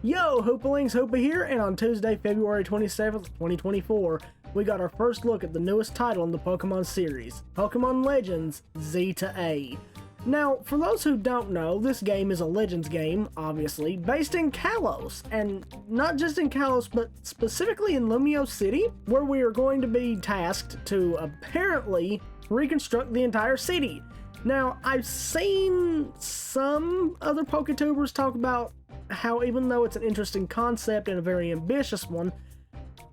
Yo, Hoopalings, Hoopa here, and on Tuesday, February 27th, 2024, we got our first look at the newest title in the Pokemon series, Pokemon Legends Z to A. Now, for those who don't know, this game is a Legends game, obviously, based in Kalos, and not just in Kalos, but specifically in Lumio City, where we are going to be tasked to apparently reconstruct the entire city. Now, I've seen some other Poketubers talk about how even though it's an interesting concept and a very ambitious one,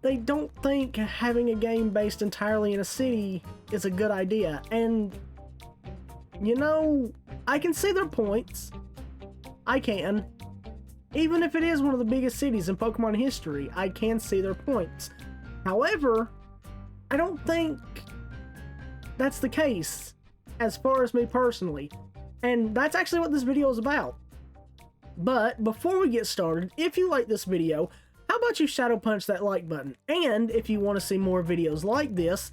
they don't think having a game based entirely in a city is a good idea. And, you know, I can see their points. I can. Even if it is one of the biggest cities in Pokemon history, I can see their points. However, I don't think that's the case, as far as me personally. And that's actually what this video is about. But before we get started, if you like this video, how about you shadow punch that like button? And if you want to see more videos like this,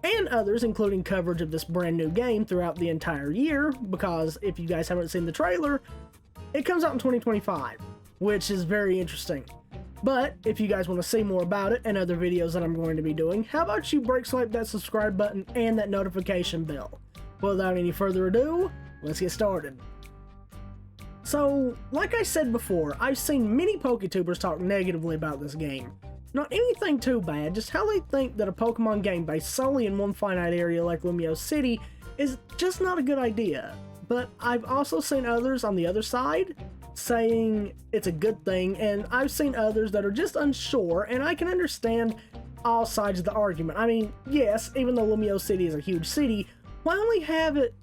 and others, including coverage of this brand new game throughout the entire year, because if you guys haven't seen the trailer, it comes out in 2025, which is very interesting. But if you guys want to see more about it and other videos that I'm going to be doing, how about you break swipe that subscribe button and that notification bell? Without any further ado, let's get started. So, like I said before, I've seen many Poketubers talk negatively about this game. Not anything too bad, just how they think that a Pokemon game based solely in one finite area like Lumio City is just not a good idea. But I've also seen others on the other side saying it's a good thing, and I've seen others that are just unsure, and I can understand all sides of the argument. I mean, yes, even though Lumio City is a huge city, why only have it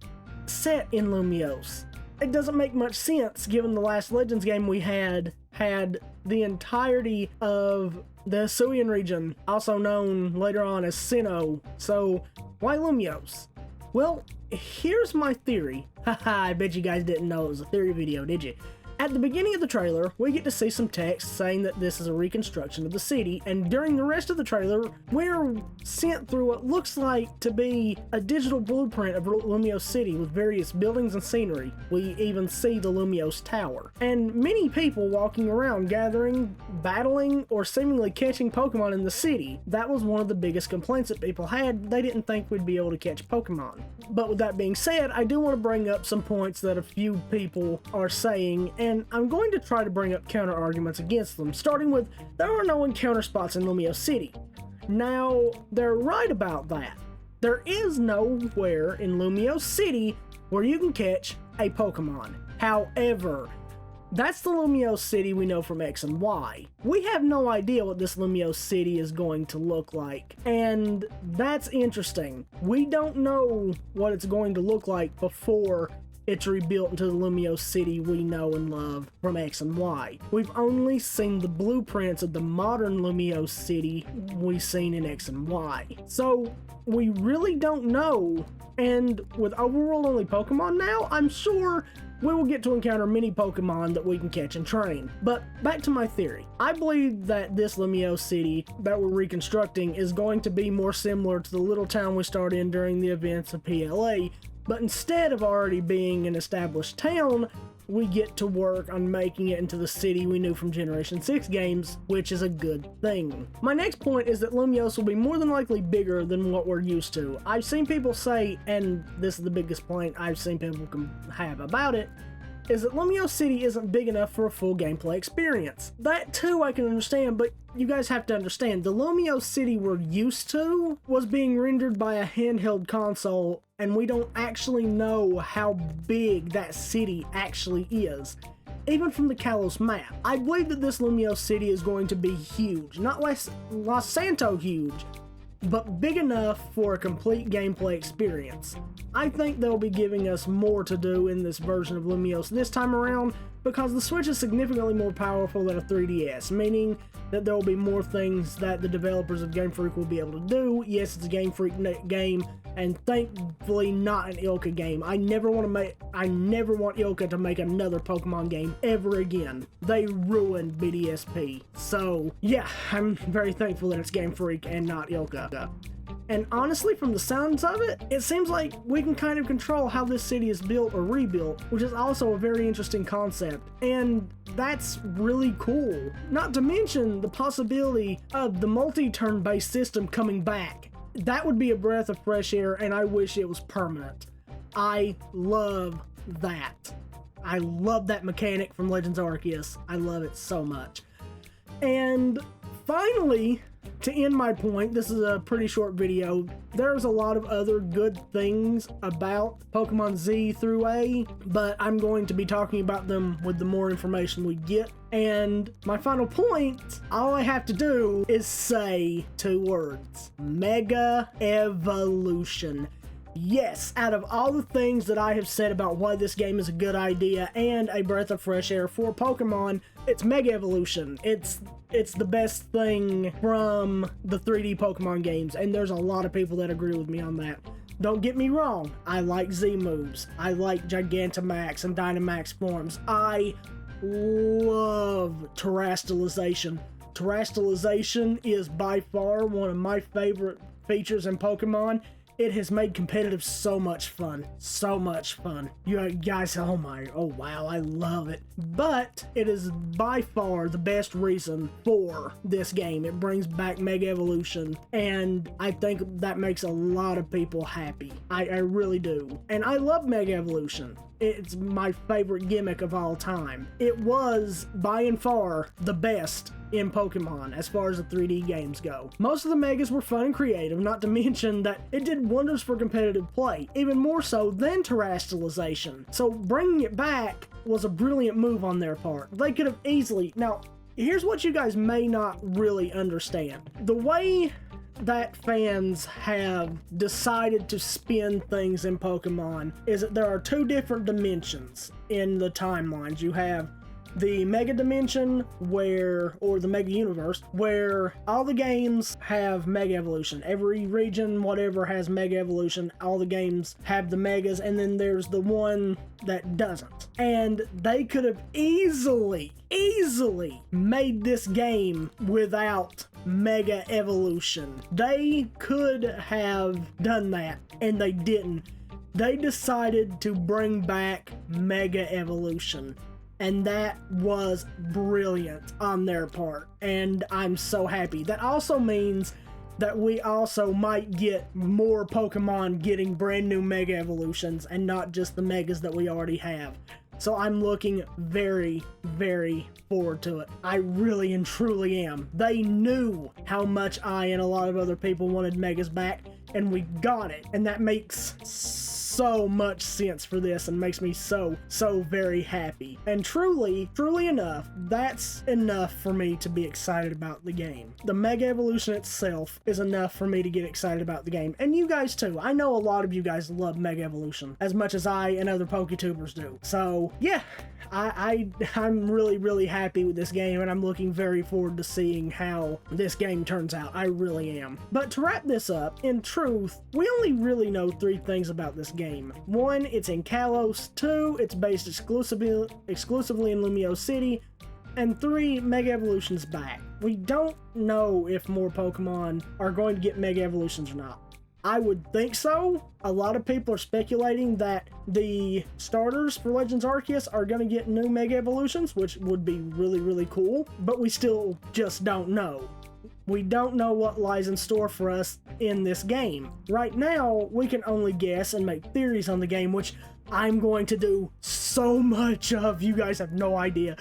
set in Lumios? It doesn't make much sense given the last Legends game we had the entirety of the Hisuian region, also known later on as Sinnoh, so why Lumios? Well, here's my theory. Haha, I bet you guys didn't know it was a theory video, did you? At the beginning of the trailer, we get to see some text saying that this is a reconstruction of the city, and during the rest of the trailer, we're sent through what looks like to be a digital blueprint of Lumio City with various buildings and scenery. We even see the Lumios Tower. And many people walking around gathering, battling, or seemingly catching Pokemon in the city. That was one of the biggest complaints that people had. They didn't think we'd be able to catch Pokemon. But with that being said, I do want to bring up some points that a few people are saying, and I'm going to try to bring up counter arguments against them, starting with there are no encounter spots in Lumio City. Now, they're right about that. There is nowhere in Lumio City where you can catch a Pokemon. However, that's the Lumio City we know from X and Y. We have no idea what this Lumio City is going to look like, and that's interesting. We don't know what it's going to look like before it's rebuilt into the Lumio City we know and love from X and Y. We've only seen the blueprints of the modern Lumio City we've seen in X and Y. So we really don't know, and with overworld only Pokemon now, I'm sure we will get to encounter many Pokemon that we can catch and train. But back to my theory. I believe that this Lumio City that we're reconstructing is going to be more similar to the little town we started in during the events of PLA, but instead of already being an established town, we get to work on making it into the city we knew from Generation 6 games, which is a good thing. My next point is that Lumios will be more than likely bigger than what we're used to. I've seen people say, and this is the biggest point I've seen people have about it, is that Lumio City isn't big enough for a full gameplay experience. That too I can understand, but you guys have to understand, the Lumio City we're used to was being rendered by a handheld console, and we don't actually know how big that city actually is, even from the Kalos map. I believe that this Lumio City is going to be huge, not Los Santos huge, but big enough for a complete gameplay experience. I think they'll be giving us more to do in this version of Lumios this time around because the Switch is significantly more powerful than a 3DS, meaning that there will be more things that the developers of Game Freak will be able to do. Yes, it's a Game Freak game, and thankfully not an Ilka game. I never want Ilka to make another Pokemon game ever again. They ruined BDSP. So yeah, I'm very thankful that it's Game Freak and not Ilka. And honestly, from the sounds of it, it seems like we can kind of control how this city is built or rebuilt, which is also a very interesting concept. And that's really cool. Not to mention the possibility of the multi-turn based system coming back. That would be a breath of fresh air, and I wish it was permanent. I love that. I love that mechanic from Legends Arceus. I love it so much. And finally, to end my point, this is a pretty short video. There's a lot of other good things about Pokemon Z through A, but I'm going to be talking about them with the more information we get. And my final point, all I have to do is say 2 words: Mega Evolution. Yes, out of all the things that I have said about why this game is a good idea and a breath of fresh air for Pokemon, it's Mega Evolution. It's the best thing from the 3D Pokemon games, and there's a lot of people that agree with me on that. Don't get me wrong, I like Z moves. I like Gigantamax and Dynamax forms. I love Terastallization. Terastallization is by far one of my favorite features in Pokemon. It has made competitive so much fun. So much fun. You guys, oh wow, I love it. But it is by far the best reason for this game. It brings back Mega Evolution, and I think that makes a lot of people happy. I really do. And I love Mega Evolution. It's my favorite gimmick of all time. It was, by and far, the best in Pokemon as far as the 3D games go. Most of the Megas were fun and creative, not to mention that it did wonders for competitive play, even more so than Terastallization. So bringing it back was a brilliant move on their part. They could have easily... Now, here's what you guys may not really understand. The way that fans have decided to spin things in Pokemon is that there are 2 different dimensions in the timelines. You have the Mega Dimension or the Mega Universe, where all the games have Mega Evolution. Every region, whatever, has Mega Evolution. All the games have the Megas, and then there's the one that doesn't. And they could have easily made this game without Mega Evolution. They could have done that, and they didn't. They decided to bring back Mega Evolution. And that was brilliant on their part, and I'm so happy. That also means that we also might get more Pokemon getting brand new Mega Evolutions and not just the Megas that we already have. So I'm looking very, very forward to it. I really and truly am. They knew how much I and a lot of other people wanted Megas back, and we got it. And that makes so much sense for this and makes me so very happy. And truly enough, that's enough for me to be excited about the game. The Mega Evolution itself is enough for me to get excited about the game. And you guys too. I know a lot of you guys love Mega Evolution as much as I and other PokeTubers do. So yeah, I'm really happy with this game, and I'm looking very forward to seeing how this game turns out. I really am. But to wrap this up, in truth, we only really know 3 things about this game. 1, it's in Kalos. 2, it's based exclusively in Lumio City. And 3, Mega Evolution's back. We don't know if more Pokemon are going to get Mega Evolutions or not. I would think so. A lot of people are speculating that the starters for Legends Arceus are going to get new Mega Evolutions, which would be really cool, but we still just don't know. We don't know what lies in store for us in this game. Right now, we can only guess and make theories on the game, which I'm going to do so much of. You guys have no idea.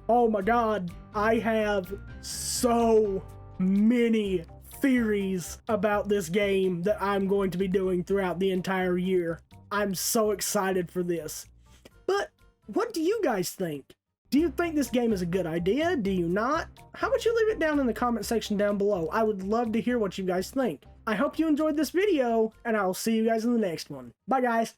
Oh my god, I have so many theories about this game that I'm going to be doing throughout the entire year. I'm so excited for this. But what do you guys think? Do you think this game is a good idea? Do you not? How about you leave it down in the comment section down below? I would love to hear what you guys think. I hope you enjoyed this video, and I'll see you guys in the next one. Bye guys!